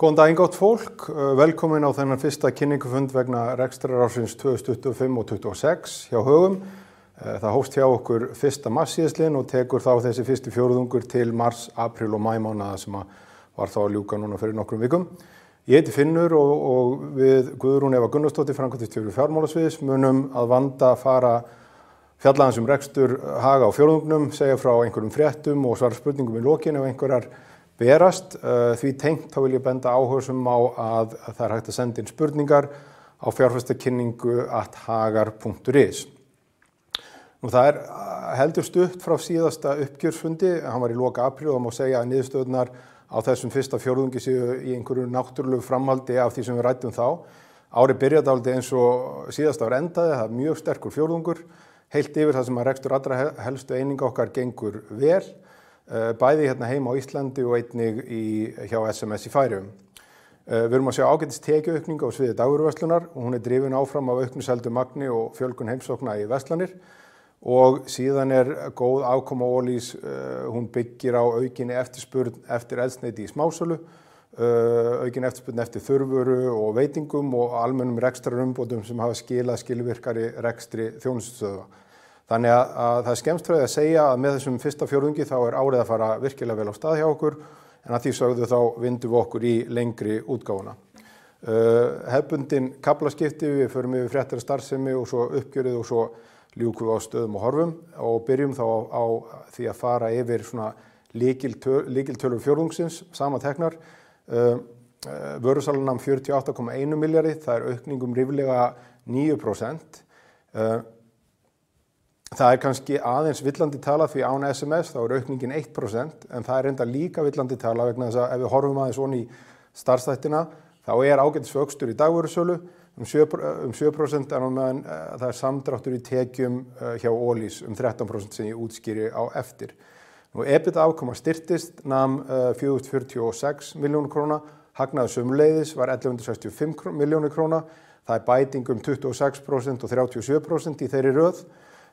Góðan daginn gott fólk, velkomin á þennan fyrsta kynningafund vegna rekstrarársins 2025 og 2026 hjá Högum. Það hófst hjá okkur 1. mars síðastliðinn og tekur þá þessi fyrsti fjórðungur til mars, apríl og maímánaða sem var þá að ljúka núna fyrir nokkrum vikum. Ég heiti Finnur og við Guðrún Eva Gunnarsdóttir, framkvæmdastjóri fjármálasviðs, munum að vanda fara fjallaðans rekstur Haga á fjórðungnum, segja frá einhverjum fréttum og svara spurningum í lokin ef einhverjar berast. Því tengt þá vil ég benda áhugasum á að það er hægt að senda inn spurningar á fjárfestakynningu@hagar.is. Það er heldur stutt frá síðasta uppgjörsfundi, hann var í loka apríl og það má segja að niðurstöðurnar á þessum fyrsta fjórðungi séu í einhverju náttúrulegu framhaldi af því sem við ræddum þá. Árið byrjaði dálítið eins og síðasta ár endaði, það er mjög sterkur fjórðungur, heilt yfir það sem að rekstur allra helstu eininga okkar gengur vel. Bæði hérna heima á Íslandi og einnig hjá SMS í Færeyjum. Við erum að sjá ágætis tekjuaukningu á sviði dagvöruverslunar og hún er drifin áfram af auknu seldu magni og fjölgun heimsókna í verslanir og síðan er góð afkoma Olís, hún byggir á aukinni eftirspurn eftir eldsneyti í smásölu, aukinni eftirspurn eftir þurrvöru og veitingum og almennum rekstrarumbótum sem hafa skilað skilvirkari rekstri þjónustustöðva. Þannig að það er skemmst frá því að segja að með þessum fyrsta fjórðungi þá er árið að fara virkilega vel á stað hjá okkur en að því sögðu þá vindum við okkur í lengri útgáfuna. Hefbundin kaflaskipti, við förum yfir fréttir starfsemi og svo uppgjörið og svo ljúkum við á stöðum og horfum og byrjum þá á því að fara yfir svona lykiltölur fjórðungsins, samanteknar. Vörusalan nam 48,1 milljarði, það er aukningum ríflega 9%. Það er kannski aðeins villandi tala því án SMS þá er aukningin 1% en það er enda líka villandi tala vegna þess að ef við horfum aðeins svona í starfsþættina þá er ágætis vöxtur í dagvörusölu um 7% en á meðan það er samdráttur í tekjum hjá Olís 13% sem ég útskýri á eftir. EBITDA afkoma styrktist, nam 446 milljónir króna, hagnaður sömuleiðis var 1165 milljónir króna, það er bæting 26% og 37% í þeirri röð.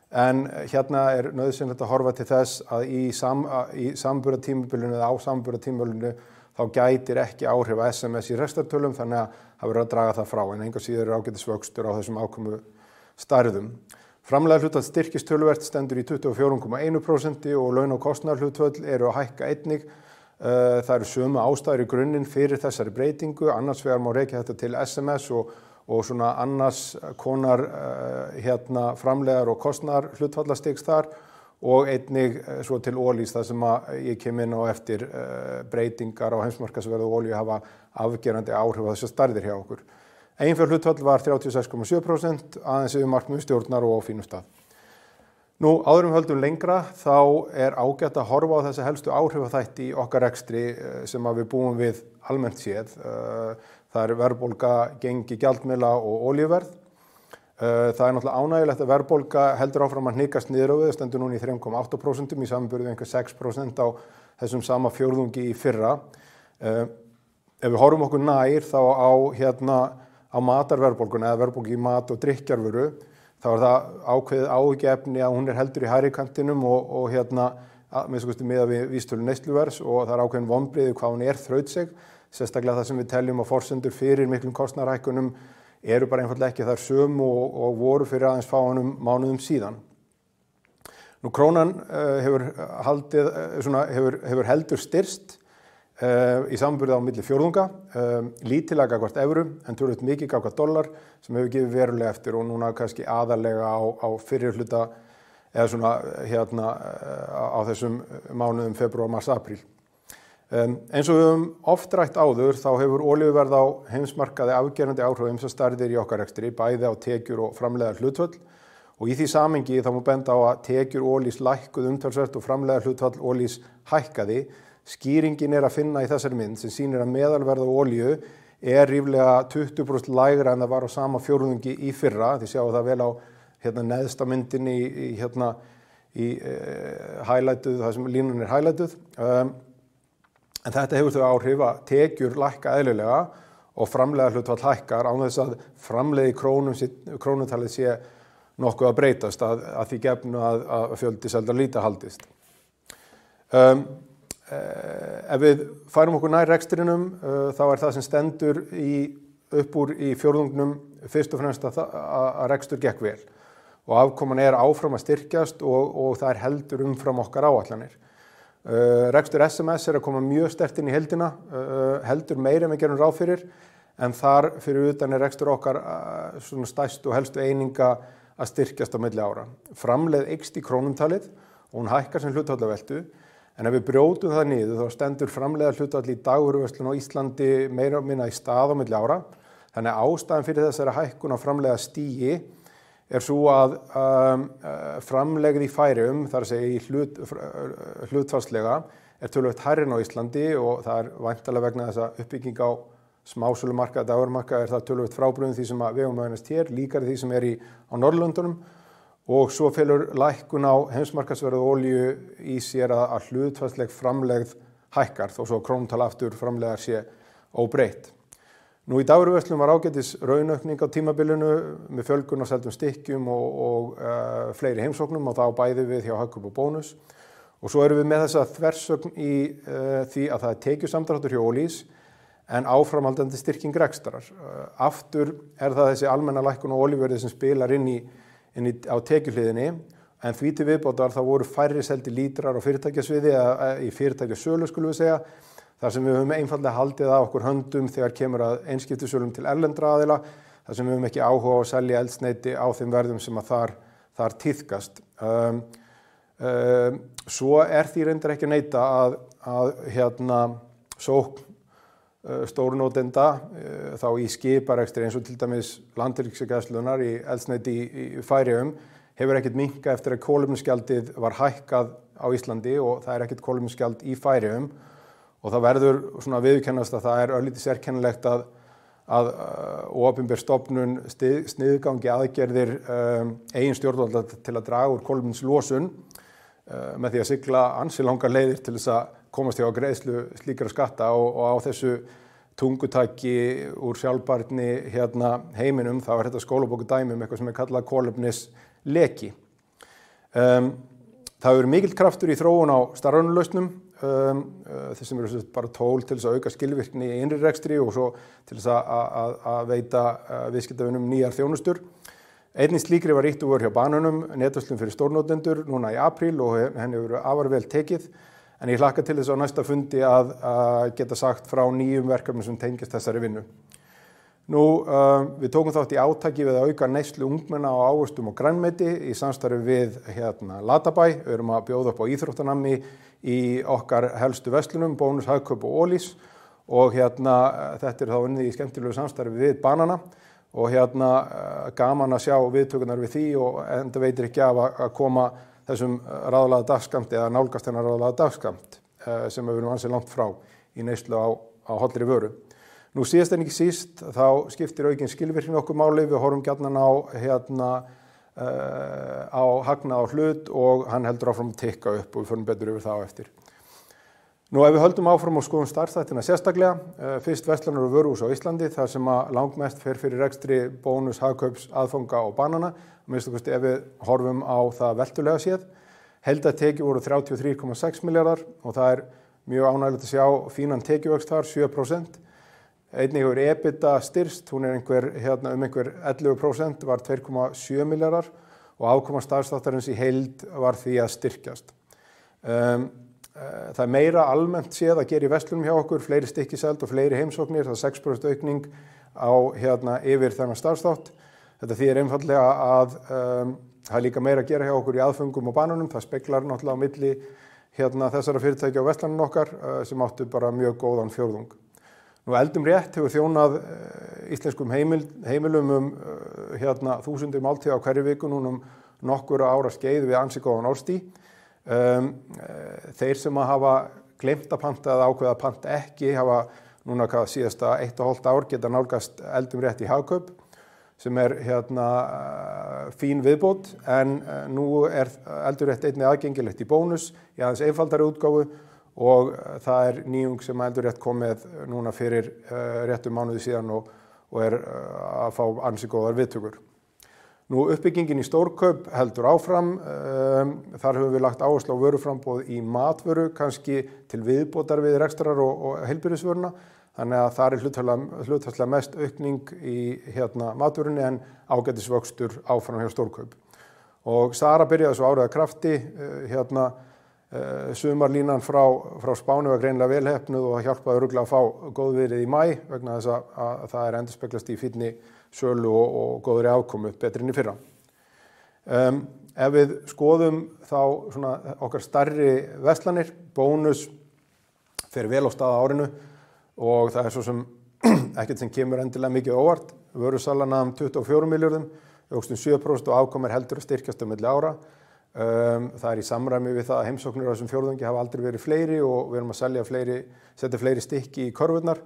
En hérna er nauðsynlegt að horfa til þess að í samburðartímabilinu eða á samburðartímabilinu þá gætir ekki áhrif að SMS í rekstrartölum þannig að það verður að draga það frá en engu síður er ágætis vöxtur á þessum ákomu stærðum. Framleiða hlutfall styrkist töluvert stendur í 24,1% og laun- og kostnaðarhlutföll eru að hækka einnig. Það eru sömu ástæður í grunninn fyrir þessari breytingu, annars vegar má rekja þetta til SMS og svona annars konar framleiðar og kostnar hlutfallastigs þar og einnig svo til Olís þar sem ég kem inn á eftir breytingar á heimsmarkaðsverði og olíu hafa afgerandi áhrif á þessar stærðir hjá okkur. Eiginfjár hlutfall var 36,7%, aðeins yfir markmiðum stjórnar og á fínum stað. Nú, áður höldum lengra, þá er ágætt að horfa á þessi helstu áhrifaþætti í okkar rekstri sem að við búum við almennt séð. Það er verðbólga, gengi gjaldmiðla og olíuverð. Það er náttúrulega ánægjulegt að verðbólga heldur áfram að hnikast niður á við, stendur núna í 3,8% í samanburði við einhver 6% á þessum sama fjórðungi í fyrra. Ef við horfum okkur nær þá á matarverðbólguna eða verðbólgu í mat- og drykkjarvöru, þá er það ákveðið áhyggjuefni að hún er heldur í hærri kantinum og miðað við vísitölu neysluverðs og það er ákveðin vonbrigði hvað hún er þrautseg. Sérstaklega það sem við teljum að forsendur fyrir miklum kostnaðarhækkunum eru bara einfaldlega ekki þær sömu og voru fyrir aðeins fáeinum mánuðum síðan. Nú krónan hefur heldur styrkst í samanburði á milli fjórðunga, lítillega gagnvart evru en töluvert mikið gagnvart dollar sem hefur gefið verulega eftir og núna kannski aðallega á fyrri hluta eða svona á þessum mánuðum febrúar, mars, apríl. Eins og við höfum oft rætt áður þá hefur olíuverð á heimsmarkaði afgerandi áhrif á ýmsar stærðir í okkar rekstri, bæði á tekjur og framleiðar hlutföll og í því samhengi þá má benda á að tekjur Olís lækkuð umtalsvert og framleiðar hlutfall Olís hækkaði. Skýringin er að finna í þessari mynd sem sýnir að meðalverð á olíu er ríflega 20% lægra en það var á sama fjórðungi í fyrra. Þið sjáu það vel á neðsta myndinni í highlightuð, það sem línan er highlightuð. En þetta hefur þau áhrif að tekjur lækka eðlilega og framleiðar hlutfall hækkar án þess að framleiði krónutalið sé nokkuð að breytast að því gefnu að fjöldi seldar líta haldist. ef við færum okkur nær rekstrinum, þá það sem stendur upp úr í fjórðungnum fyrst og fremst að rekstur gekk vel og afkoman áfram að styrkjast og það heldur umfram okkar áætlanir. Rekstur SMS að koma mjög sterkt inn í heildina, heldur meira en við gerum ráð fyrir, en þar fyrir utan rekstur okkar svona stærstu og helstu eininga að styrkjast á milli ára. Framlegð eykst í krónutalið og hún hækkar sem hlutfall af veltu, en ef við brjótum það niður þá stendur framleiða hlutfall í dagvöruverslun á Íslandi meira og minna í stað á milli ára. Þannig að ástæðan fyrir þessari hækkun á framleiða stigi svo að framlegð í Færeyjum, þar að segja í hlutfallslega, töluvert hærri en á Íslandi og það væntanlega vegna þess að uppbygging á smásölumarkaði, dagvörumarkaði það töluvert frábrugðin því sem við höfum að venjast hér, líkari því sem á Norðurlöndunum. Og svo felur lækkun á heimsmarkaðsverði olíu í sér að hlutfallsleg framlegð hækkar, þó svo krónutala aftur framlegðar sé óbreytt. Nú í dagvöruverslun var ágætis raunaukning á tímabilinu með fjölgun á seldum stykkjum og fleiri heimsóknum og þá bæði við hjá Hagkaup og Bónus. Og svo erum við með þessa þversögn í því að það tekjusamdráttur hjá Ólís en áframhaldandi styrking rekstrar. Aftur það þessi almenna lækkun á olíuverði sem spilar inn á tekjuhliðinni, en því til viðbótar þá voru færri seldi lítrar á fyrirtækjasviði eða í fyrirtækjasölu skulum við segja, þar sem við höfum einfaldlega haldið að okkur höndum þegar kemur að einskiptisölum til erlendra aðila, þar sem við höfum ekki áhuga á að selja eldsneyti á þeim verðum sem að þar tíðkast. Svo því reyndar ekki að neita að sókn stórnotenda þá í skiparekstri eins og til dæmis Landhelgisgæslunnar í eldsneyti í Færeyjum hefur ekkert minnkað eftir að kolefnisgjaldið var hækkað á Íslandi og það ekkert kolefnisgjald í Færeyjum og það verður svona viðurkennast að það örlítið sérkennilegt að opinber stofnun sniðgangi aðgerðir eigin stjórnvalda til að draga úr kolefnislosun með því að sigla ansi langar leiðir til þess að komast hjá greiðslu slíkra skatta og á þessu tungutaki úr sjálfbærni heiminum, þá þetta skólabókudæmi eitthvað sem kallað kolefnisleki. Það hefur mikill kraftur í þróun á starfræðinulausnum, þessum bara tól til þess að auka skilvirkni í innri rekstri og svo til þess að veita viðskiptavinum nýjar þjónustur. Einnig slíkri var ýtt úr hjá Banönum, netverslun fyrir stórnotendur núna í apríl og henni hefur afar vel tekið. En ég hlakka til þess á næsta fundi að geta sagt frá nýjum verkefnum sem tengjast þessari vinnu. Nú, við tókum þátt í átaki við að auka neyslu ungmenna á ávöxtum og grænmeti í samstarfi við Latabæ. Við erum að bjóða upp á íþróttanami í okkar helstu verslunum, Bónus, Hagkaup og Ólís og þetta þá unnið í skemmtilegu samstarfi við Banana og gaman að sjá viðtökurnar við því og enda veitir ekki af að koma þessum ráðlaga dagskamt eða nálgast hennar ráðlaga dagskamt sem við erum ansið langt frá í neyslu á hollri vöru. Nú síðast en ekki síst þá skiptir aukin skilvirkni okkur máli, við horfum gjarnan á hagnað á hlut og hann heldur áfram að tikka upp og við förum betur yfir það á eftir. Nú ef við höldum áfram og skoðum starfsþættina sérstaklega, fyrst verslanir og vöruhús á Íslandi þar sem að langmest fer fyrir rekstri Bónus, Hagkaups, Aðfanga og Banana, minnst okkur ef við horfum á það veltulega séð. Heildartekjur voru 33,6 milljarðar og það mjög ánægilegt að sjá fínan tekjuvöxt þar, 7%. Einnig hefur EBITDA styrst, hún einhver 11%, var 2,7 milljarðar og afkoma starfsþáttarins í heild var því að styrkjast. Það meira almennt séð að gera í verslunum hjá okkur, fleiri stykki seld og fleiri heimsóknir, það 6% aukning á yfir þennan starfsþátt. Þetta þýðir einfaldlega að það líka meira að gera hjá okkur í aðföngum og Banönum, það speglar náttúrulega á milli þessara fyrirtækja á verslanum okkar sem áttu bara mjög góðan fjórðung. Nú Eldum rétt hefur þjónað íslenskum heimilum 1000 máltíða á hverju viku núna nokkur ára skeið við ansi góðan orðstíð. Þeir sem hafa gleymt að panta eða ákveða að panta ekki hafa núna síðasta 1,5 ár geta nálgast Eldum rétt í Hagkaup sem fín viðbót en nú Eldur rétt einnig aðgengilegt í Bónus í aðeins einfaldari útgáfu og það nýjung sem Eldur rétt kom með núna fyrir réttum mánuði síðan og að fá ansi góðar viðtökur. Nú uppbyggingin í stórkaup heldur áfram, þar höfum við lagt áherslu á vöruframboð í matvöru, kannski til viðbótar við rekstrar og heilbrigðisvöruna, þannig að það hlutfallslega mest aukning í matvörunni en ágætisvöxtur áfram hjá stórkaup. Og Sara byrjaði svo árið að krafti, sumarlínan frá Spáni var greinilega vel heppnuð og það hjálpaði örugglega að fá góðviðrið í maí vegna þess að það endurspeglast í fínni sölu og góðri afkomu betri en í fyrra. Ef við skoðum þá svona okkar stærri verslanir, Bónus fer vel á stað á árinu og það svo sem ekkert sem kemur endilega mikið óvart. Vörusalan nam 24 milljörðum, jókst 7% og afkomur heldur að styrkjast milli ára. Það í samræmi við það að heimsóknir á þessum fjórðungi hafa aldrei verið fleiri og við erum að setja fleiri stykki í körfurnar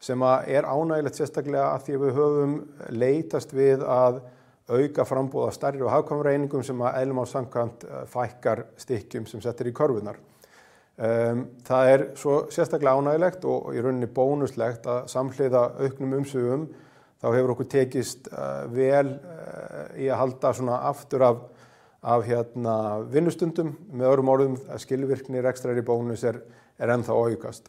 sem ánægilegt sérstaklega að því að við höfum leitast við að auka framboð af stærri og hagkvæmari einingum sem eðli máls samkvæmt fækkar stykkjum sem settir í körfurnar. Það svo sérstaklega ánægilegt og í rauninni bónuslegt að samhliða auknum umsvifum þá hefur okkur tekist vel í að halda svona aftur af vinnustundum, með öðrum orðum að skilvirkni rekstrar í Bónus ennþá að aukast.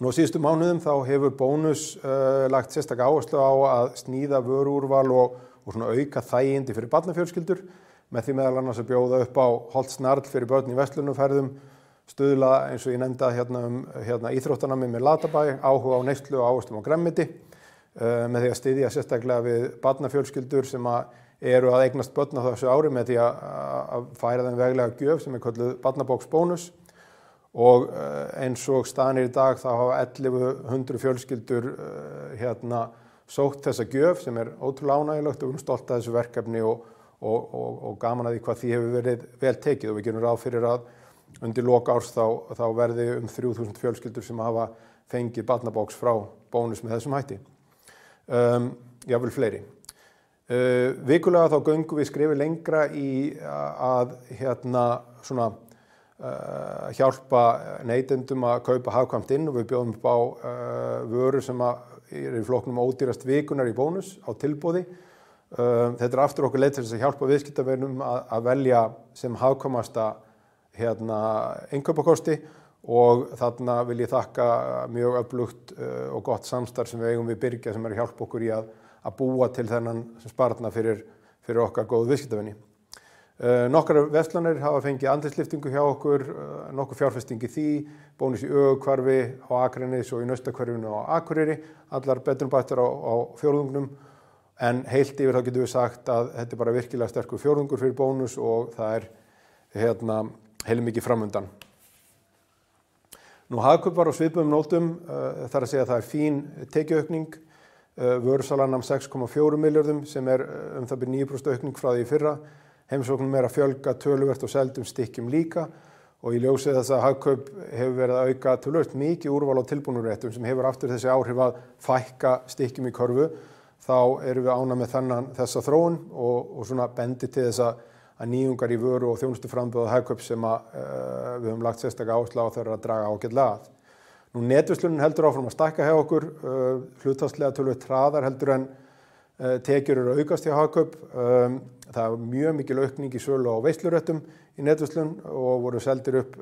Nú á síðustu mánuðum þá hefur Bónus lagt sérstaka áherslu á að sníða vöruúrval og svona auka þægindi fyrir barnafjölskyldur með því meðal annars að bjóða upp á hollt snarl fyrir börn í verslunarferðum, stuðla eins og ég nefndi íþróttanami með Latabæ, áhuga á neyslu og áherslum á grænmeti, með því að styðja sérstaklega við barnafjölskyldur sem eru að eignast börn á þessu ári með því að færa þeim veglega gjöf sem kölluð barnabóksbónus og eins og staðan í dag þá hafa 1100 fjölskyldur sótt þessa gjöf sem ótrúlega ánægilegt og við erum stolt af þessu verkefni og gaman að því hvað því hefur verið vel tekið og við gerum ráð fyrir að undir lok árs þá verði 3000 fjölskyldur sem hafa fengið barnabóks frá Bónus með þessum hætti. Jafnvel fleiri. Vikulega þá göngum við skrifi lengra í að hjálpa neytendum að kaupa hagkvæmt inn og við bjóðum upp á vörur sem í flokknum ódýrast vikunar í Bónus á tilboði. Þetta aftur okkur leið til þess að hjálpa viðskiptavinum að velja sem hagkvæmasta innkaupakosti og þarna vil ég þakka mjög öflugt og gott samstarf sem við eigum við Byrgja sem að hjálpa okkur í að búa til þennan sparnað fyrir okkar góðu viðskiptavini. Nokkrar verslanir hafa fengið andlitslyftingu hjá okkur, nokkur fjárfesting í því, Bónus í Ögurhvarfi á Akranes og í Naustahverfinu á Akureyri, allar betrumbættar á fjórðungnum, en heilt yfir þá getum við sagt að þetta bara virkilega sterkur fjórðungur fyrir Bónus og það heilmikið framundan. Nú hagkaup var á svipuðum nótum, þar að segja að það fín tekjuaukning, vörusalan nam 6,4 milljörðum sem það byrja 9% aukning frá því í fyrra, heimsóknum að fjölga töluvert og seldum stykkjum líka og í ljósið þess að hagkaup hefur verið að auka töluvert mikið úrval á tilbúnarréttum sem hefur aftur þessi áhrif að fækka stykkjum í körfu, þá erum við ánægð með þessa þróun og svona bendi til þess að nýjungar í vöru og þjónustuframboð hagkaup sem við höfum lagt sérstaka áherslu á þeirra að draga ágætlega að. Nú netverslunin heldur áfram að stækka hjá okkur, hlutfallslega töluvert hraðar heldur en tekjur eru aukast hjá hagkaup. Það mjög mikil aukning í sölu á veisluréttum í netverslun og voru seldir upp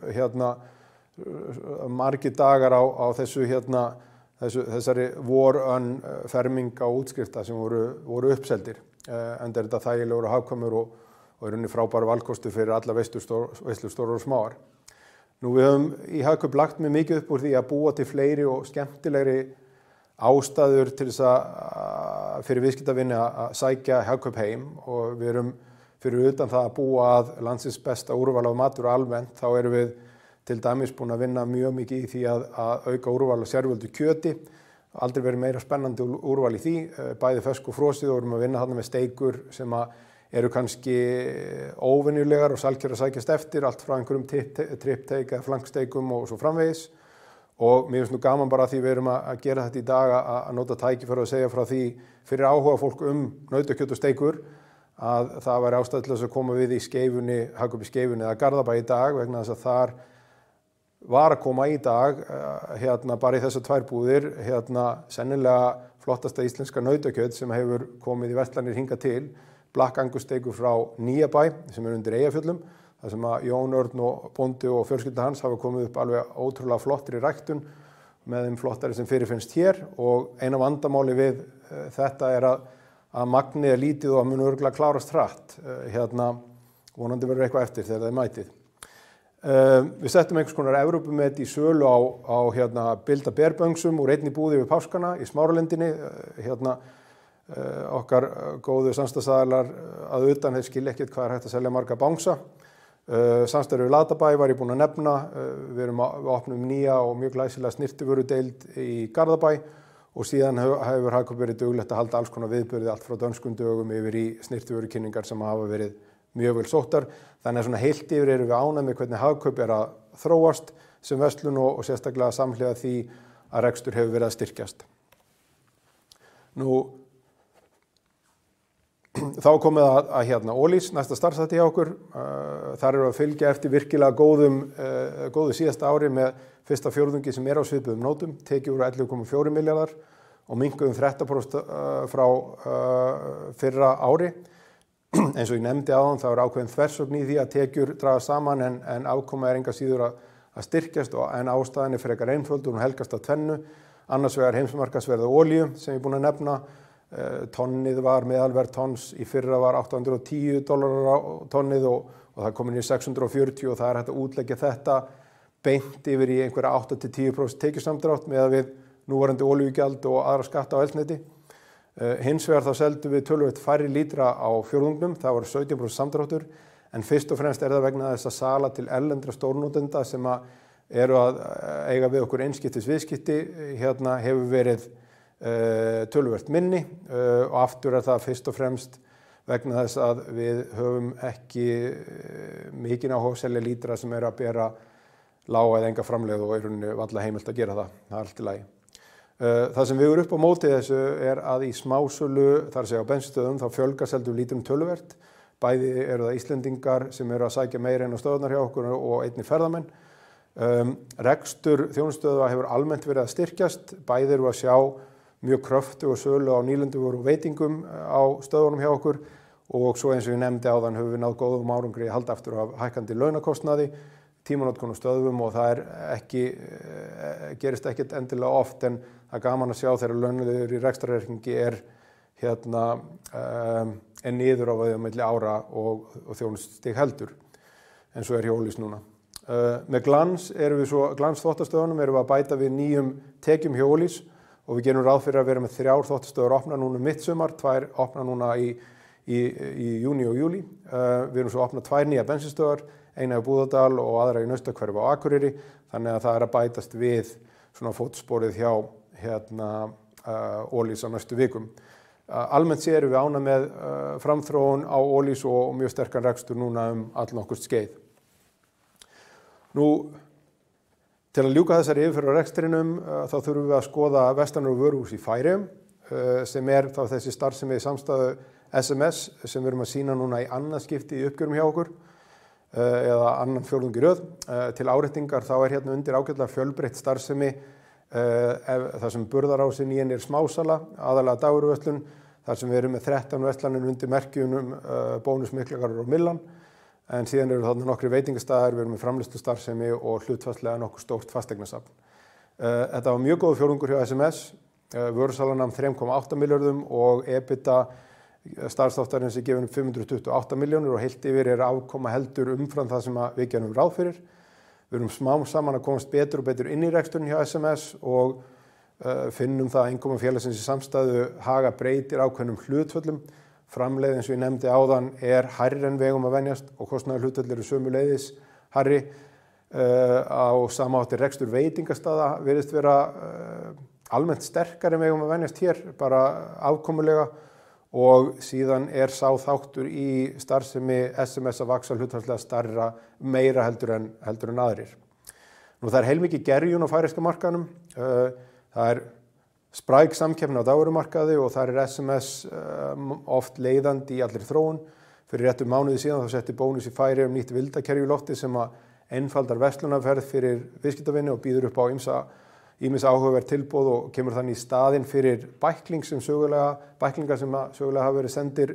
margir dagar á þessari ferming á útskrifta sem voru uppseldir. Enda þetta þægilegur og hagkvæmur og í rauninni frábæru valkostu fyrir alla veislur stórar og smáar. Nú við höfum í hagkaup lagt mjög mikið upp úr því að búa til fleiri og skemmtilegri ástæður til þess að fyrir viðskiptavinni að sækja hagkaup heim og við erum fyrir utan það að búa að landsins besta úrval af matvöru almennt, þá erum við til dæmis búin að vinna mjög mikið í því að auka úrval af sérvöldu kjöti. Aldrei verið meira spennandi úrval í því, bæði fersk og frosið og erum að vinna þarna með steikur sem eru kannski óvenjulegar og sjaldgæfar að sækjast eftir, allt frá einhverjum tripteik eða flanksteikum og svo framvegis. Og mér finnst nú gaman bara því við erum að gera þetta í dag að nota tækifæri og segja frá því fyrir áhuga fólk nautakjöt og steikur að það væri ástæða til þess að koma við í Skeifunni, hagkaup í Skeifunni eða Garðabæ í dag vegna þess að þar var að koma í dag, bara í þessar 2 búðir, sennilega flottasta íslenska nautakjöt sem hefur komið í verslanir hingað til, Black Angus steikur frá Nýjabæ sem undir Eyjafjöllum, þar sem að Jón Örn og bóndi og fjölskylda hans hafa komið upp alveg ótrúlega flottri ræktun með þeim flottari sem fyrirfinnst hér og eina vandamáli við þetta er að magnið er lítið og að mun örugglega klárast hratt. Vonandi verður eitthvað eftir þegar það er mætið. Við settum einhvers konar Evrópumet í sölu á Bilda berböngsum úr einni búði við páskana í Smáralindinni. Okkar góðu samstarfsaðilar að utan þeir skilja ekkert hvað er hægt að selja marga bangsa. Samstarfið við Latabæ var ég búinn að nefna. Við opnum nýja og mjög glæsilega snyrtivörudeild í Garðabæ og síðan hefur Hagkaup verið duglegt að halda alls konar viðburði allt frá dönskum dögum yfir í snyrtivörukynningar sem hafa verið mjög vel sóttar. Þannig að svona heilt yfir erum við ánægð með hvernig Hagkaup er að þróast sem verslun og sérstaklega samhliða því að rekstur hefur verið að styrkjast. Þá komið að Ólís, næsta starfsþætti hjá okkur. Þar eru að fylgja eftir virkilega góðu síðasta ári með fyrsta fjórðungi sem er á svipuðum nótum, tekið úr 11,4 milljarðar og minnkuðum 13% frá fyrra ári. Eins og ég nefndi áðan, þá er ákveðin þversögn í því að tekjur draga saman en afkoma er enga síður að styrkjast en ástæðan er frekar einföld og hún helgast af tvennu. Annars vegar heimsmarkaðsverð á olíu sem ég er búinn að nefna. Tonnið var meðalverð tons í fyrra var $810 á tonnið og það komin í 640 og það er hægt að útleggja þetta beint yfir í einhverja 8-10% tekjusamdrátt með við núverandi olíugjald og aðra skatta á eldsneyti. Hins vegar þá seldum við töluvert færri lítra á fjórðungnum, það var 17% samdráttur, en fyrst og fremst er það vegna þess að sala til erlendra stórnotenda sem eru að eiga við okkur einskiptis viðskipti, hefur verið töluvert minni og aftur er það fyrst og fremst vegna þess að við höfum ekki mikinn áhuga að selja lítra sem eru að bera lága eða enga framlegð og er varla heimilt að gera það er allt í lagi. Það sem við erum upp á móti þessu er að í smásölu, þar að segja á bensinstöðum, þá fjölgar seldum lítrum töluvert. Bæði eru það Íslendingar sem eru að sækja meira inn á stöðunar hjá okkur og einnig ferðamenn. Rekstur þjónustöða hefur almennt verið að styrkjast. Bæði eru að sjá mjög kröftuga sölu á nýlenduvöru og veitingum á stöðunum hjá okkur og svo eins og ég nefndi áðan höfum við náð góðum árangri halda aftur af hækkandi launakostnaði, tímanotkun og stöðvum og það gerist ekkert endilega oft en það er gaman að sjá þegar launulegur í rekstrarreikningi er niður á milli ára og þjónustustig heldur en svo er hjá Ólís núna. Með Glans Glans þvottastöðunum erum við að bæta við nýjum tekjum hjá Ólís og við gerum ráð fyrir að vera með 3 þvottastöður opna núna mitt sumar, 2 opna núna í júní og júlí. Við erum svo opna 2 nýja bensinstöðar, eina í Búðardal og aðra í Nausthverfi á Akureyri, þannig að það er að bætast við svona fótsporið hjá Ólís á næstu vikum. Almennt séð erum við ánægð með framþróun á Ólís og mjög sterkan rekstur núna allnokkurt skeið. Til að ljúka þessari yfirferð á rekstrinum þá þurfum við að skoða verslanir og vöruhús í Færeyjum sem er þá þessi starfsemi í samstæðu SMS sem við erum að sýna núna í annað skipti í uppgjörum hjá okkur eða annan fjórðung í röð. Til áréttingar þá er hérna undir ágætlega fjölbreytt starfsemi þar sem burðarásin í henni er smásala, aðalega dagvöruverslun, þar sem við erum með 13 verslanir undir merkjunum Bónus, Miklagarður og Millan, en síðan eru þarna nokkri veitingastaðir, við erum með framleiðslustarfsemi og hlutfallslega nokkuð stórt fasteignasafn. Þetta var mjög góð fjórðungur hjá SMS, vörusalan nam 3,8 milljörðum og EBITDA starfsþáttarins er gefin 528 milljónir og heilt yfir er afkoma heldur umfram það sem við gerum ráð fyrir. Við erum smám saman að komast betur og betur inn í reksturinn hjá SMS og finnum það að innkoma félagsins í samstæðu Haga breytir ákveðnum hlutföllum. Framleiðin eins og ég nefndi áðan er hærri en vegum að venjast og kostnaður hlutföll eru sömuleiðis hærri. Á sama hátti rekstur veitingastaða virðist vera almennt sterkari en vegum að venjast hér, bara afkomulega. Og síðan er sá þáttur í starfsemi SMS að vaksa hlutfallslega stærra meira heldur en aðrir. Það er heilmikið gerjun á færeyska markaðnum. Það er spræk samkeppni á dagvörumarkaði og þar er SMS oft leiðandi í allir þróun. Fyrir réttum mánuði síðan þá setti Bónus í Færeyjum nýtt vildakerfi í lofti sem einfaldar verslunarferð fyrir viðskiptavini og býður upp á ýmis áhugaverð tilboð og kemur þannig í staðinn fyrir bæklingar sem sögulega hafa verið sendir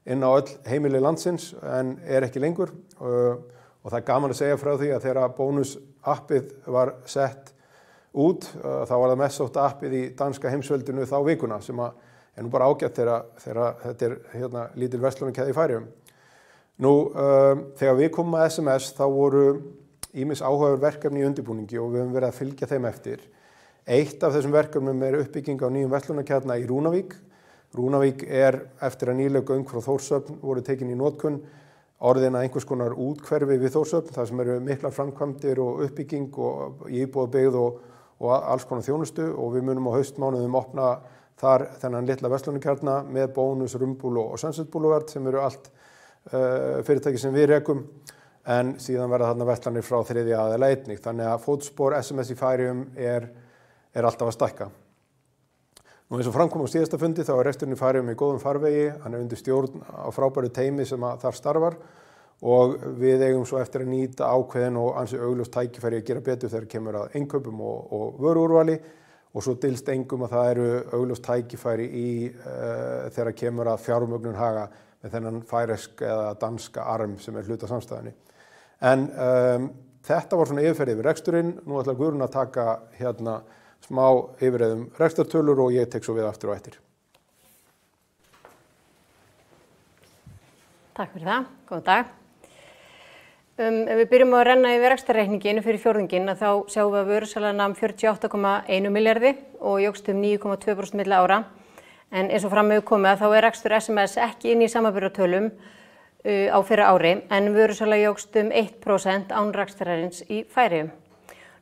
inn á öll heimili landsins en ekki lengur. Og það gaman að segja frá því að þegar bónusappið var sett út, þá var það mest sótta appið í danska heimsveldinu þá vikuna sem er nú bara ágætt þegar þetta lítil verslunarkeðja í Færeyjum. Nú, þegar við komum að SMS þá voru ýmis áhugaverð verkefni í undirbúningi og við höfum verið að fylgja þeim eftir. Eitt af þessum verkefnum er uppbygging á nýjum verslunarkeðjum í Rúnavík. Rúnavík eftir að nýleg göng frá Þórshöfn voru tekin í notkun, orðin að einhvers konar úthverfi við Þórshöfn, þar sem eru miklar framkvæmdir og uppbygging og íbúðabyggð og alls konar þjónustu og við munum á haustmánuðum opna þar þennan litla verslunarkjarna með Bónus, Rumbúl og Sunset Boulevard sem eru allt fyrirtæki sem við rekum en síðan verða þarna verslanir frá þriðja aðila einnig. Þannig að fótspor SMS í Færeyjum er alltaf að stækka. Nú eins og framkom á síðasta fundi þá reksturinn í Færeyjum í góðum farvegi, hann er undir stjórn á frábæru teymi sem þar starfar og við eigum svo eftir að nýta ákveðin og ansi augljós tækifæri að gera betur þegar kemur að innkaupum og vöruúrvali og svo dylst engum að það eru augljós tækifæri þegar kemur að fjármögnun haga með þennan færeysk eða danska arm sem er hluti af samstæðunni. En þetta var svona yfirferð yfir reksturinn, nú ætlar Guðrún að taka smá yfirreið rekstrartölur og ég tek svo við aftur og eftir. Takk fyrir það, góðan dag. Ef við byrjum að renna yfir rekstrarreikninginn fyrir fjórðunginn þá sjáum við að vörusala nam 48,1 milljarði og jókst 9,2% milli ára. En eins og fram hefur komið þá er rekstur SMS ekki inn í samanburðartölum á fyrra ári en vörusala jókst 1% án rekstrarins í Færeyjum.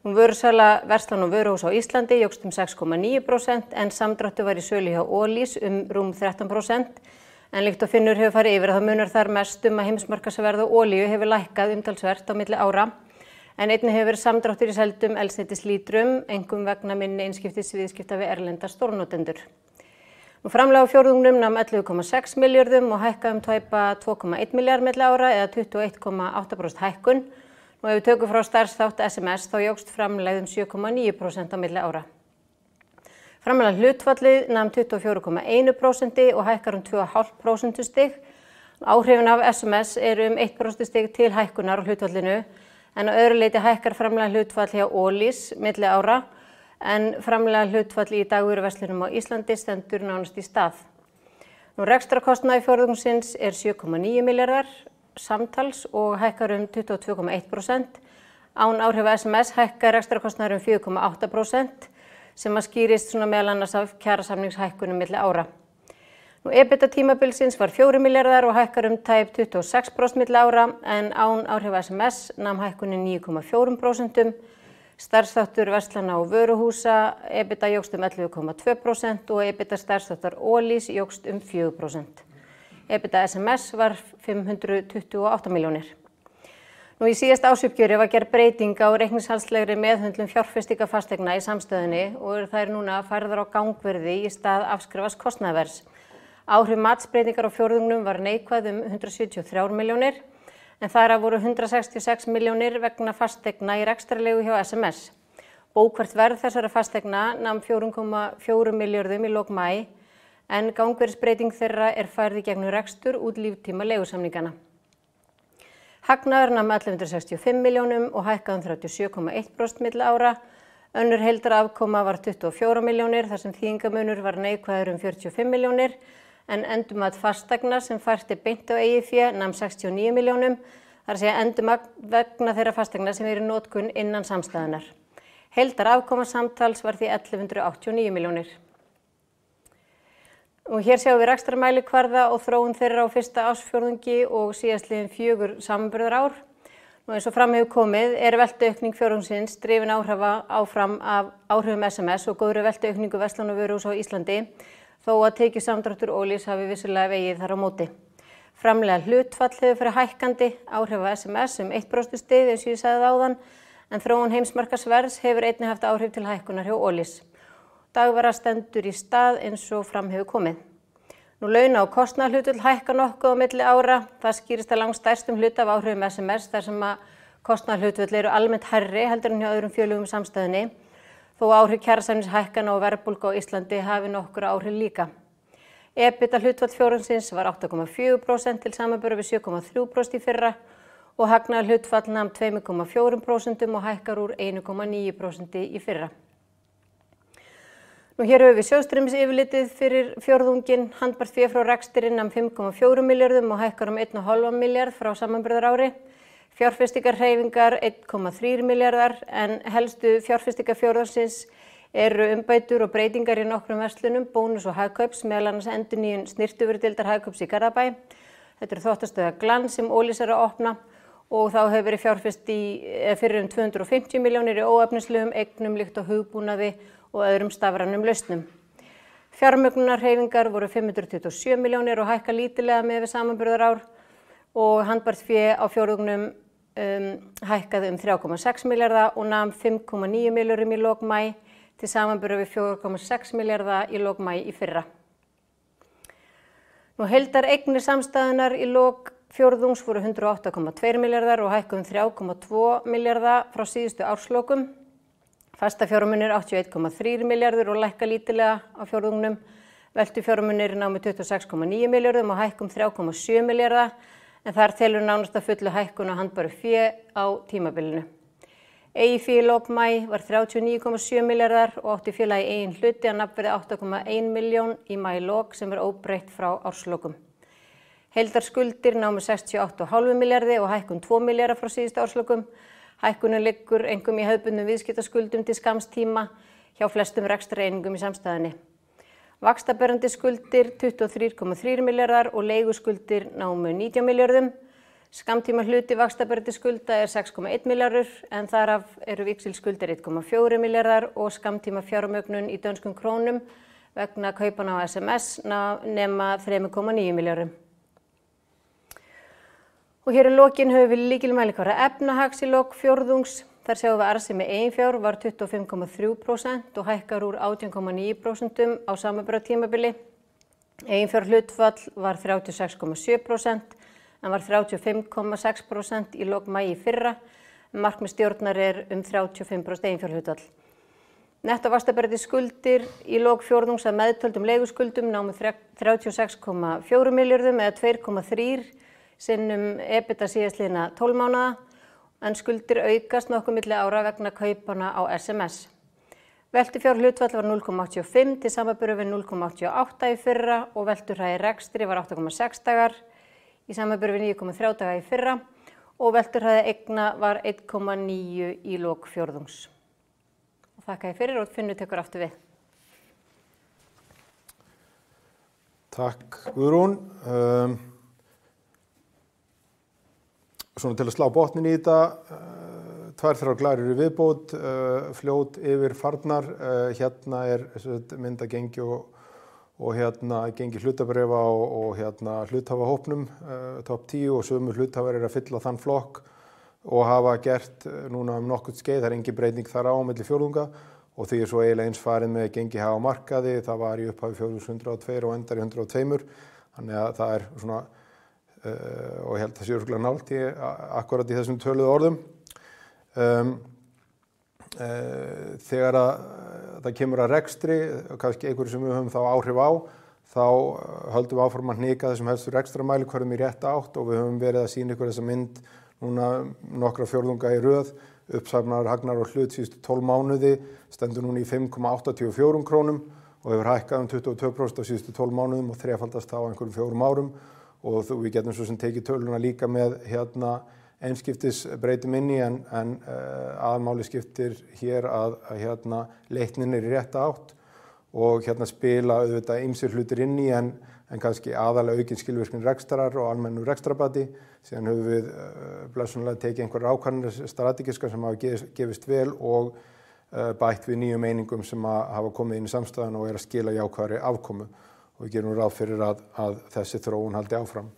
Vörusala verslan og vöruhús á Íslandi jókst 6,9% en samdráttur var í sölu hjá Ólís rúm 13%. En líkt og Finnur hefur farið yfir þá munar þar mest að heimsmarkaðsverð á olíu hefur lækkað umtalsvert á milli ára. En einnig hefur verið samdráttur í seldum eldsneytislítrum, einkum vegna minni einskiptisviðskipta við erlenda stórnotendur. Framlag á fjórðungnum nam 11,6 milljörðum og hækkaði tæpa 2,1 milljarð milli ára eða 21,8% hækkun. Ef við tökum frá starfsþátt SMS þá jókst framlag 7,9% á milli ára. Framlag hlutfallið nam 24,1% og hækkar 2,5% stig. Áhrifin af SMS eru 1% stig til hækkunar á hlutfallinu en á öðru leyti hækkar framlag hlutfall hjá Ólís milli ára en framlag hlutfall í dagvöruverslunum á Íslandi stendur nánast í stað. Rekstrarkostnaður fjórðungsins er 7,9 milljarðar samtals og hækkar 22,1%. Án áhrifa SMS hækkar rekstrarkostnaður 4,8%. sem skýrist meðal annars af kjarasamningshækkunum milli ára. EBITDA tímabilsins var 4 milljarðar og hækkar tæp 26% milli ára en án áhrifa SMS nam hækkunin 9,4%. Starfsþáttur verslana og vöruhúsa EBITDA jókst 11,2% og EBITDA starfsþáttar Ólís jókst 4%. EBITDA SMS var 528 milljónir. Í síðasta ársupgjöri var gerð breyting á reikningshaldslegri meðhöndlun fjárfestingafasteigna í samstöðunni og þær núna færðar á gangverði í stað afskrifas kostnaðarverðs. Áhrif matsbreytingar á fjórðungnum var neikvæð 173 milljónir en þar af voru 166 milljónir vegna fasteigna í rekstrarleigu hjá SMS. Bókvært verð þessara fasteigna nam 4,4 milljörðum í lok maí en gangverðisbreyting þeirra er færð í gegnum rekstur út líftíma leigusamningana. Hagnaður nam 1165 milljónum og hækkaði 37,1% milli ára. Önnur heildarafkoma var 24 milljónir þar sem þýðingamunur var neikvæður 45 milljónir en endurmat fasteigna sem fært beint á eigið fé nam 69 milljónum, þar að endurmat vegna þeirra fasteigna sem eru í notkun innan samstæðunar. Heildarafkoma samtals var því 1189 milljónir. Hér sjáum við rekstrarmælikvarða og þróun þeirra á fyrsta ársfjórðungi og síðastliðin 4 samanburðarár. Eins og fram hefur komið er veltuaukning fjórðungsins drifin áfram af áhrifum SMS og góðri veltuaukningu verslan og vöruhús á Íslandi, þó að tekjusamdráttur Ólís hafi vissulega vegið þar á móti. Framlega hlutfall hefur farið hækkandi, áhrif af SMS 1% stig eins og ég sagði áðan, en þróun heimsmarkaðsverðs hefur einnig haft áhrif til hækkunar hjá Ólís. Dagvara stendur í stað eins og fram hefur komið. Launa- og kostnaðarhlutföll hækka nokkuð á milli ára. Það skýrist að langstærstum hluta af áhrifum SMS þar sem að Kostnaðarhlutföll eru almennt hærri heldur en hjá öðrum félögum í samstæðunni, þó áhrif kjarasamningshækkana og verðbólgu á Íslandi hafi nokkur áhrif líka. EBITDA-hlutfall fjórðungsins var 8,4% til samanburðar við 7,3% í fyrra og hagnaðarhlutfall nam 2,4% og hækkar úr 1,9% í fyrra. Hér höfum við sjóðstreymisyfirlitið fyrir fjórðunginn. Handbært fé frá rekstri nam 5,4 milljörðum og hækkar 1,5 milljarð frá samanburðarári. Fjárfestingarhreyfingar 1,3 milljarðar en helstu fjárfestingar fjórðungsins eru umbætur og breytingar í nokkrum verslunum, Bónus og Hagkaups, meðal annars endurnýjun snyrtivörudeildar Hagkaups í Garðabæ. Þetta eru þvottastöðvar Glans sem Ólís er að opna og þá hefur verið fjárfest fyrir 250 milljónir í óefnislegum eignum líkt og hugbúnaði og öðrum stafrænum lausnum. Fjármögnunarhreyfingar voru 527 milljónir og hækka lítillega með við samanburðarár og handbært fé á fjórðungnum hækkaði 3,6 milljarða og nam 5,9 milljörðum í lok maí til samanburðar við 4,6 milljarða í lok maí í fyrra. Heildareignir samstæðunnar í lok fjórðungs voru 108,2 milljarðar og hækkuðu 3,2 milljarða frá síðustu árslokum. Fastafjármunir 81,3 milljarður og lækka lítillega á fjórðungnum. Veltufjármunir námu 26,9 milljarðum og hækkum 3,7 milljarða en þar telur nánast að fullu hækkun á handbæru fé á tímabilinu. Eigið fé í lok maí var 39,7 milljarðar og átti félagi eigin hluti að nafnverði 8,1 milljón í maílok sem óbreytt frá árslokum. Heildarskuldir námu 68,5 milljarði og hækkun 2 milljarða frá síðustu árslokum. Hækkunin liggur einkum í hefðbundnum viðskiptaskuldum til skamms tíma hjá flestum rekstrareiningum í samstæðunni. Vaxtaberandi skuldir 23,3 milljarðar og leiguskuldir námu 19 milljörðum. Skammtíma hluti vaxtaberandi skulda 6,1 milljarður en þaraf eru víxilskuldir 1,4 milljarðar og skammtíma fjármögnun í dönskum krónum vegna kaupana á SMS nema 3,9 milljarðum. Og hér í lokin höfum við lykilmælikvarða efnahags í lok fjórðungs. Þar sjáum við arðsemi eiginfjár var 25,3% og hækkar úr 18,9% á samanburðartímabili. Eiginfjárhlutfall var 36,7% en var 35,6% í lok maí í fyrra. Markmið stjórnar 35% eiginfjárhlutfall. Nettóvaxtaberandi skuldir í lok fjórðungs að meðtöldum leiguskuldum námu 36,4 milljörðum eða 2,3 sinnum EBITDA síðastliðna 12 mánaða en skuldir aukast nokkuð milli ára vegna kaupana á SMS. Veltufjárhlutfall var 0,85 til samanburðar við 0,88 í fyrra og velturhraði rekstri var 8,6 dagar í samanburðar við 9,3 daga í fyrra og velturhraði eigna var 1,9 í lok fjórðungs. Þakka ég fyrir og Finnur tekur aftur við. Takk Guðrún. Svona til að slá botnin í þetta, 2-3 glærir í viðbót, fljót yfir farnar, hérna mynda gengi og hérna gengi hlutabréfa og hérna hluthafahópnum, topp 10 og sömu hluthafar að fylla þann flokk og hafa gert núna nokkurt skeið, það engin breyting þar á milli fjórðunga og því svo eiginlega eins farið með gengi hafa markaði, það var í upphafi 402 og endar í 102, þannig að það svona og ég held að það sé örugglega nálægt akkurat í þessum töluðu orðum. Þegar það kemur að rekstri, kannski einhverju sem við höfum þá áhrif á, þá höldum við áfram að hnika þessum helstu rekstramælikvörðum í rétta átt og við höfum verið að sýna ykkur þessa mynd núna nokkra fjórðunga í röð, uppsafnaður hagnaður og hlut síðustu 12 mánuði, stendur núna í 5,84 krónum og hefur hækkað 22% á síðustu 12 mánuðum og þrefaldast á einhverjum 4 árum. Og við getum svo sem tekið töluna líka með hérna einskiptisbreytum inn í en aðalmáli skiptir hér að hérna leiknin í rétta átt og hérna spila auðvitað ýmsir hlutir inn í en kannski aðalega aukinn skilvirkni rekstrar og almennu rekstrabati. Síðan höfum við blessunlega tekið einhverjar ákvarðanir strategiskar sem hafa gefist vel og bætt við nýjum einingum sem hafa komið inn í samstæðuna og að skila jákvæðri afkomu. Og við gerum ráð fyrir að þessi þróun haldi áfram.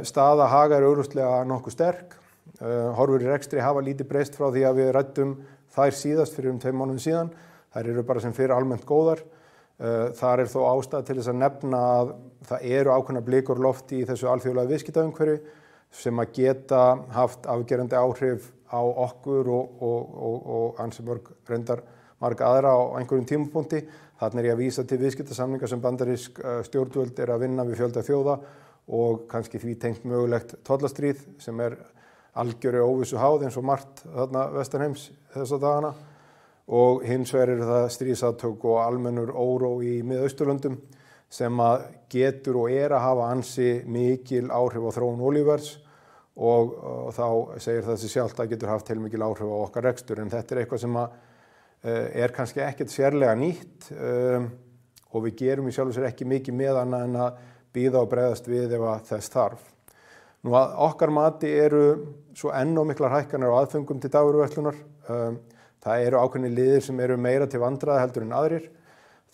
Staða Haga augljóslega nokkuð sterk. Horfur í rekstri hafa lítið breyst frá því að við ræddum þær síðast fyrir 2 mánuðum síðan. Þær eru bara sem fyrir almennt góðar. Þar þó ástæða til þess að nefna að það eru ákveðnar blikur á lofti í þessu alþjóðlega viðskiptaumhverfi sem að geta haft afgerandi áhrif á okkur og ansi reyndar marga aðra á einhverjum tímapunkti. Þarna ég að vísa til viðskiptasamninga sem bandarísk stjórnvöld að vinna við fjölda þjóða og kannski því tengt mögulegt tollastríð sem algjöru óvissu háð eins og margt þarna vestanheims þessa dagana. Og hins vegar það stríðsátök og almennur óró í Mið-Austurlöndum sem að getur og að hafa ansi mikil áhrif á þróun olíuverðs og þá segir það sig sjálft að getur haft heilmikil áhrif á okkar rekstur. En þetta eitthvað sem að kannski ekkert sérlega nýtt og við gerum í sjálfu sér ekki mikið með annað en að bíða og bregðast við ef að þess þarf. Nú að okkar mati eru svo enn og miklar hækkanir á aðföngum til dagvöruverslunar. Það eru ákveðnir liðir sem eru meira til vandræða heldur en aðrir.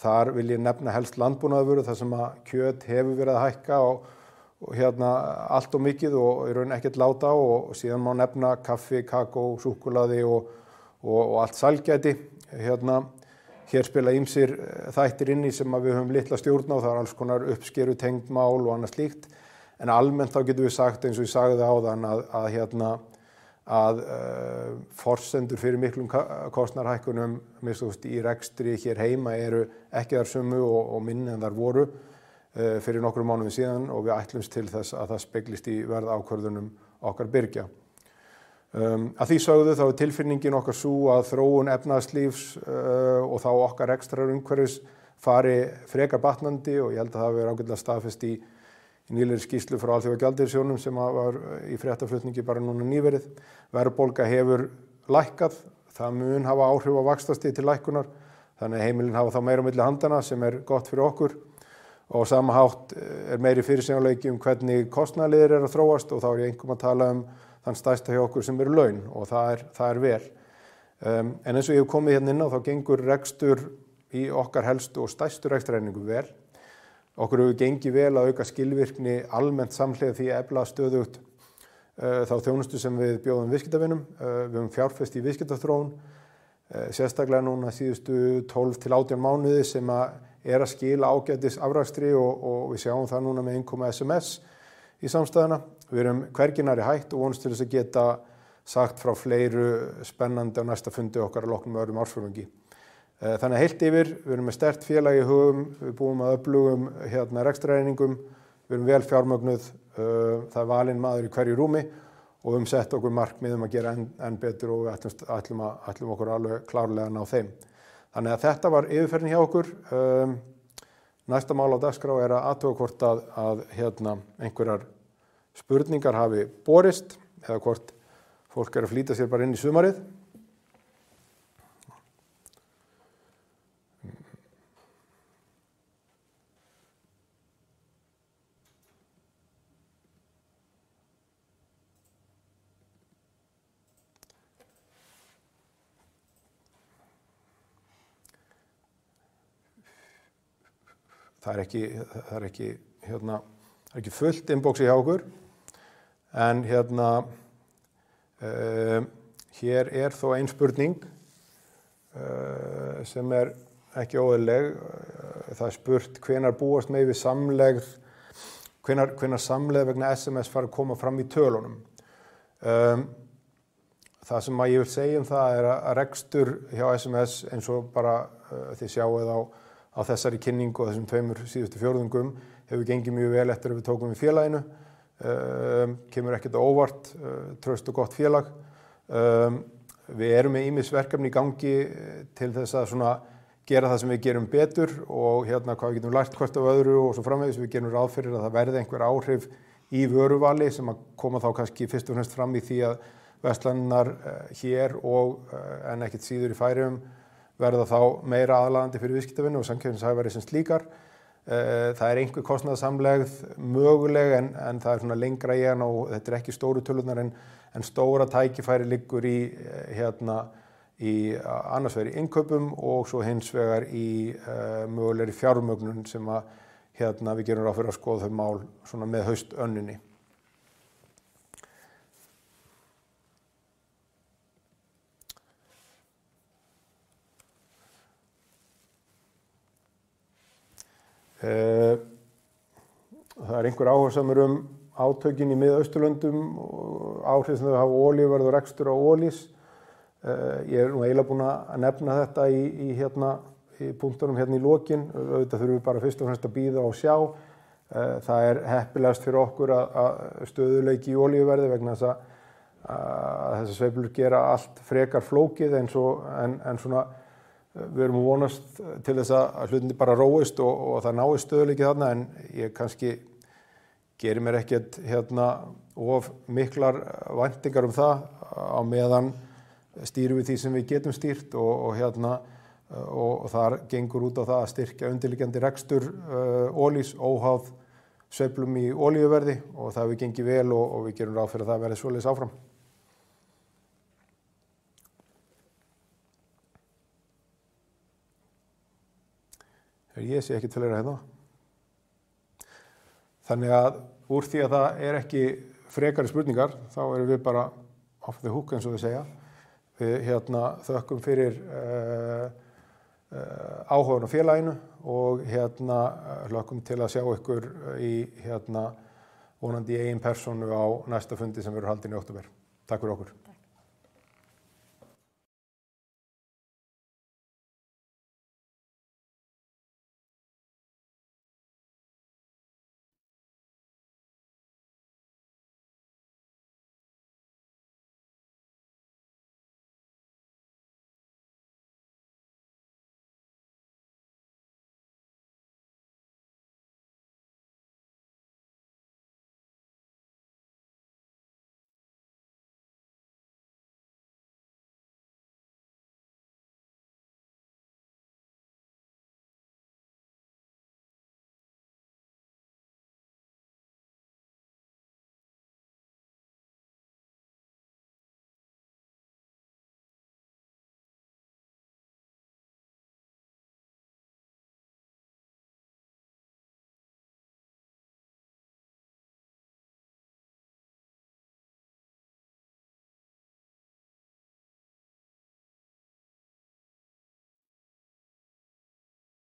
Þar vil ég nefna helst landbúnaðarvörur þar sem að kjöt hefur verið að hækka og allt og mikið og í raun ekkert láta og síðan má nefna kaffi, kakó, súkkulaði og allt sælgæti. Hér spila ýmsir þættir inn í sem að við höfum litla stjórn á, það alls konar uppskeru tengd mál og annað slíkt. En almennt þá getum við sagt eins og ég sagði áðan að forsendur fyrir miklum kostnaðarhækkunum í rekstri hér heima eru ekki þar sömu og minni en þar voru fyrir nokkrum mánuðum síðan og við ætlumst til þess að það speglist í verðákvörðunum okkar birgja. Að því sögðu þá tilfinningin okkar sú að þróun efnahagslífs og þá okkar rekstrarumhverfis fari frekar batnandi og ég held að það hafi verið ágætlega staðfest í nýlegri skýrslu frá Alþjóðagjaldeyrissjóðnum sem var í fréttaflutningi bara núna nýverið. Verðbólga hefur lækkað, það mun hafa áhrif á vaxtastig til lækkunar, þannig að heimilin hafa þá meira á milli handana sem gott fyrir okkur og á sama hátt meiri fyrirsjáanleiki hvernig kostnaðarliðir að þróast og þá ég einkum að tala þann stærsta hjá okkur sem laun og það vel. En eins og ég hef komið hérna inn á þá gengur rekstur í okkar helstu og stærstu rekstrareiningum vel. Okkur hefur gengið vel að auka skilvirkni almennt samhliða því að efla stöðugt þá þjónustu sem við bjóðum viðskiptavinum. Við höfum fjárfest í viðskiptaþróun, sérstaklega núna síðustu 12 til 18 mánuði sem að skila ágætis afrakstri og við sjáum það núna með innkoma SMS í samstæðuna. Við erum hvergi nærri hætt og vonumst til þess að geta sagt frá fleiru spennandi á næsta fundi okkar að loknum öðrum ársfjórðungi. Þannig að heilt yfir, við erum með sterkt félag í hugum, við búum að öflugum rekstrareiningum, við erum vel fjármögnuð, það valinn maður í hverju rúmi og við höfum sett okkur markmiðum að gera enn betur og við ætlum okkur alveg klárlega að ná þeim. Þannig að þetta var yfirferðin hjá okkur. Næsta mál á dagskrá að athuga hvort að einhverjar spurningar hafi borist eða hvort fólk að flýta sér bara inn í sumarið. Það er ekki fullt inboxi hjá okkur, en hér þó ein spurning sem ekki óeðlileg. Það spurt hvenær búast megi við samlegð, hvenær samlegð vegna SMS fara að koma fram í tölunum. Það sem ég vil segja það að rekstur hjá SMS eins og bara þið sjáuð á þessari kynningu og þessum 2 síðustu fjórðungum hefur gengið mjög vel eftir að við tókum við félaginu. Kemur ekkert á óvart, traust og gott félag. Við erum með ýmis verkefni í gangi til þess að gera það sem við gerum betur og hvað við getum lært hvert af öðru og svo framvegis. Við gerum ráð fyrir að það verði einhver áhrif í vöruvali sem að koma þá kannski fyrst og fremst fram í því að verslanirnar hér en ekkert síður í Færeyjum verða þá meira aðlaðandi fyrir viðskiptavinnu og samkeppnishæfari sem slíkar. Það einhver kostnaðarsamlegð möguleg en það lengra í hana og þetta ekki stóru tölurnar en stóra tækifæri liggur í annars vegar í innkaupum og svo hins vegar í mögulegri fjármögnun sem við gerum ráð fyrir að skoða þau mál með haustönninni. Það einhver áhersamur átökin í Mið-Austurlöndum og áhrif sem þau hafa á olíuverð og rekstur á olís. Ég er nú eiginlega búinn að nefna þetta í punktunum hérna í lokin. Auðvitað þurfum við bara fyrst og fremst að bíða og sjá. Það er heppilegast fyrir okkur að stöðuleiki í olíuverði vegna þess að þessar sveiflur gera allt frekar flókið en svona við erum að vonast til þess að hlutinni bara róist og það náist stöðuleiki þarna, en ég kannski gerir mér ekkert of miklar væntingar um það. Á meðan stýrum við því sem við getum stýrt og þar gengur út á það að styrkja undirliggjandi rekstur olís óháð sveiflum í olíuverði, og það hefur gengið vel og við gerum ráð fyrir að það verði svoleiðis áfram. Ég sé ekki til þeirra hérna. Þannig að úr því að það er ekki frekari spurningar, þá erum við bara off the hook eins og við segja. Við þökkum fyrir áhugann á félaginu og hlökkum til að sjá ykkur í vonandi eigin persónu á næsta fundi sem verður haldinn í október. Takk fyrir okkur.